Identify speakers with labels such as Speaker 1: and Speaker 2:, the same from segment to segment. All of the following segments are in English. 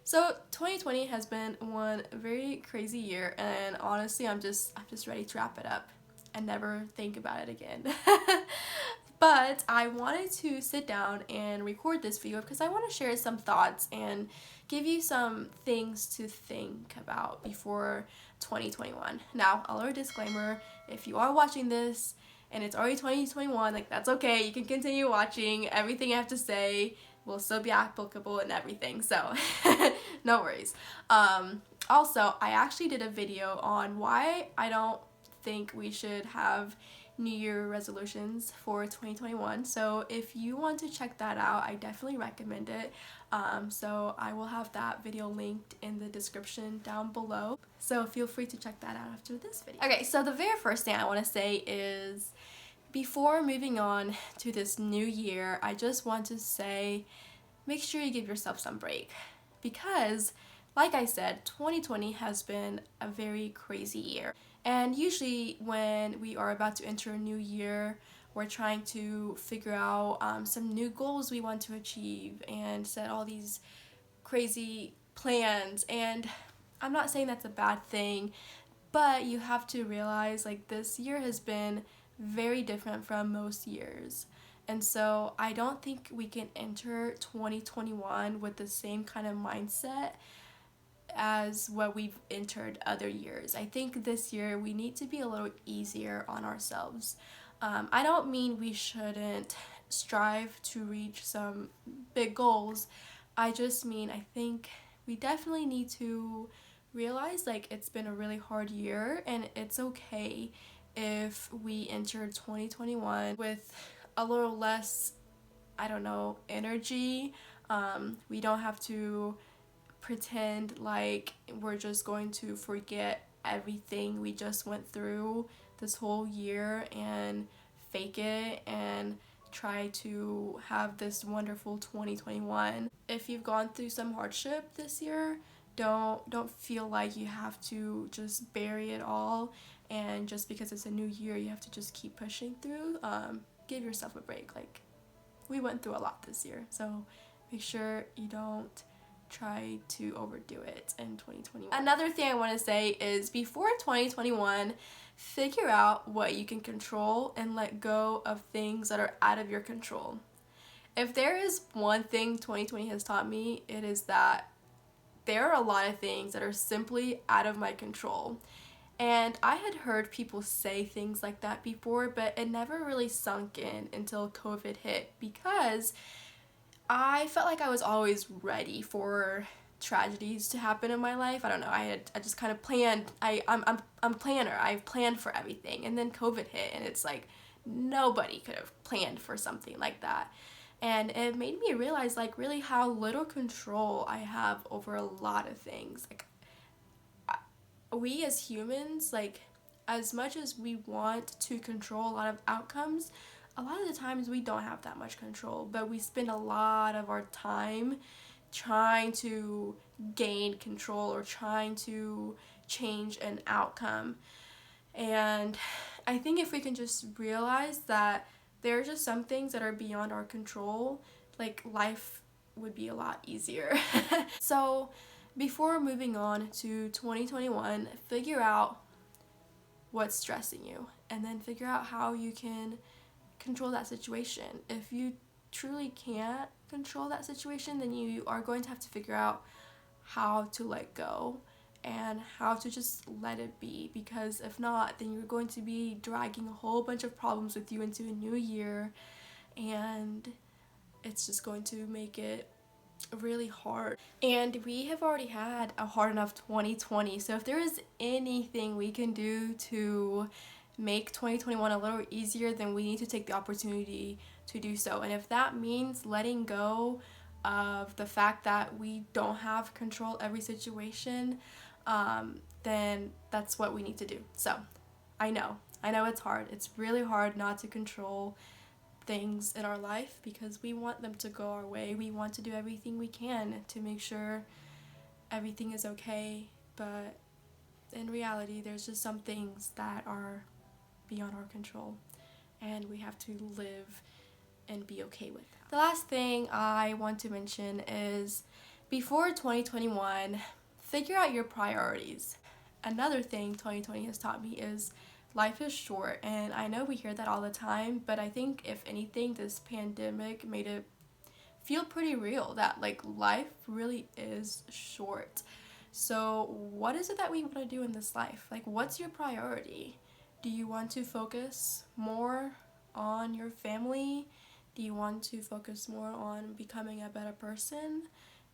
Speaker 1: So 2020 has been one very crazy year, and honestly, I'm just ready to wrap it up and never think about it again. But I wanted to sit down and record this video because I want to share some thoughts and give you some things to think about before 2021. Now, a little disclaimer, if you are watching this and it's already 2021, like that's okay. You can continue watching. Everything I have to say will still be applicable and everything, so no worries. Also, I actually did a video on why I don't think we should have New Year resolutions for 2021. So if you want to check that out, I definitely recommend it. So I will have that video linked in the description down below. So feel free to check that out after this video. Okay, so the very first thing I want to say is before moving on to this new year, I just want to say make sure you give yourself some break because like I said, 2020 has been a very crazy year. And usually when we are about to enter a new year, we're trying to figure out some new goals we want to achieve and set all these crazy plans. And I'm not saying that's a bad thing, but you have to realize like this year has been very different from most years. And so I don't think we can enter 2021 with the same kind of mindset as what we've entered other years. I think this year we need to be a little easier on ourselves. I don't mean we shouldn't strive to reach some big goals. I just mean I think we definitely need to realize like it's been a really hard year and it's okay if we enter 2021 with a little less, I don't know, energy. We don't have to pretend like we're just going to forget everything we just went through this whole year and fake it and try to have this wonderful 2021. If you've gone through some hardship this year, don't feel like you have to just bury it all and just because it's a new year you have to just keep pushing through. Give yourself a break. Like, we went through a lot this year, so make sure you don't try to overdo it in 2021. Another thing I want to say is before 2021, figure out what you can control and let go of things that are out of your control. If there is one thing 2020 has taught me, it is that there are a lot of things that are simply out of my control. And I had heard people say things like that before, but it never really sunk in until COVID hit because I felt like I was always ready for tragedies to happen in my life. I don't know. I just kind of planned. I'm a planner. I've planned for everything, and then COVID hit, and it's like nobody could have planned for something like that. And it made me realize like really how little control I have over a lot of things. Like we as humans, like as much as we want to control a lot of outcomes, a lot of the times we don't have that much control, but we spend a lot of our time trying to gain control or trying to change an outcome. And I think if we can just realize that there are just some things that are beyond our control, like life would be a lot easier. So before moving on to 2021, figure out what's stressing you and then figure out how you can control that situation. If you truly can't control that situation, then you are going to have to figure out how to let go and how to just let it be, because if not, then you're going to be dragging a whole bunch of problems with you into a new year, and it's just going to make it really hard. And we have already had a hard enough 2020, so if there is anything we can do to make 2021 a little easier, then we need to take the opportunity to do so. And if that means letting go of the fact that we don't have control every situation, then that's what we need to do. So I know it's hard. It's really hard not to control things in our life because we want them to go our way. We want to do everything we can to make sure everything is okay, but in reality there's just some things that are beyond our control and we have to live and be okay with that. The last thing I want to mention is before 2021, figure out your priorities. Another thing 2020 has taught me is life is short, and I know we hear that all the time, but I think if anything, this pandemic made it feel pretty real that like life really is short. So what is it that we want to do in this life? Like, what's your priority? Do you want to focus more on your family? Do you want to focus more on becoming a better person?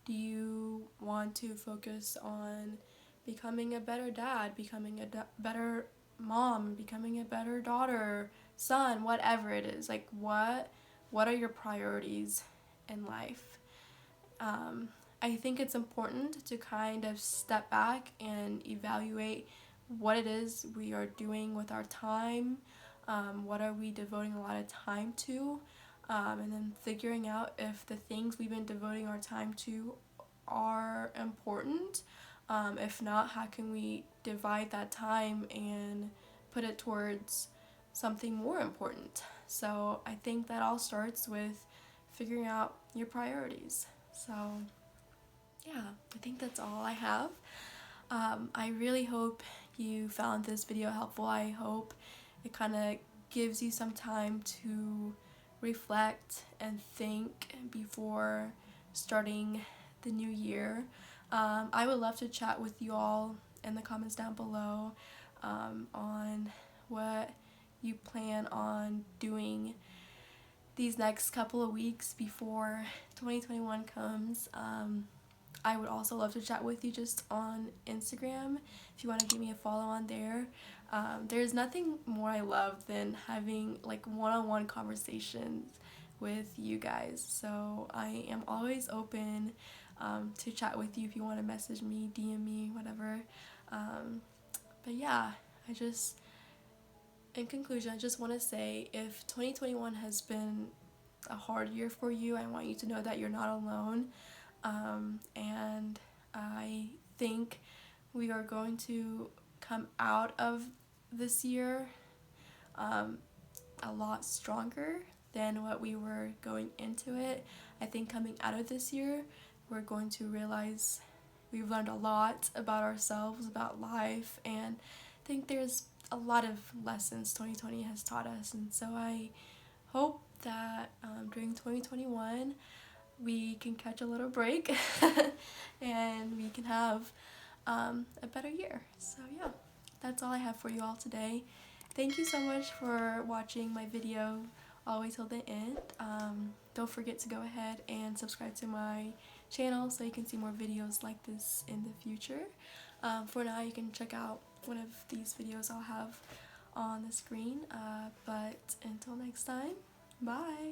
Speaker 1: Do you want to focus on becoming a better dad, becoming a better mom, becoming a better daughter, son, whatever it is? Like, what are your priorities in life? I think it's important to kind of step back and evaluate what it is we are doing with our time, what are we devoting a lot of time to, and then figuring out if the things we've been devoting our time to are important. If not, how can we divide that time and put it towards something more important? So I think that all starts with figuring out your priorities. So yeah, I think that's all I have. I really hope you found this video helpful. I hope it kind of gives you some time to reflect and think before starting the new year. I would love to chat with you all in the comments down below on what you plan on doing these next couple of weeks before 2021 comes. I would also love to chat with you just on Instagram if you want to give me a follow on there. There's nothing more I love than having like one-on-one conversations with you guys. So I am always open to chat with you if you want to message me, DM me, whatever. But yeah, in conclusion, I just want to say if 2021 has been a hard year for you, I want you to know that you're not alone. And I think we are going to come out of this year a lot stronger than what we were going into it. I think coming out of this year, we're going to realize we've learned a lot about ourselves, about life, and I think there's a lot of lessons 2020 has taught us. And so I hope that during 2021 we can catch a little break and we can have a better year. So yeah, that's all I have for you all today. Thank you so much for watching my video all the way till the end. Don't forget to go ahead and subscribe to my channel so you can see more videos like this in the future. For now, you can check out one of these videos I'll have on the screen. But until next time, bye!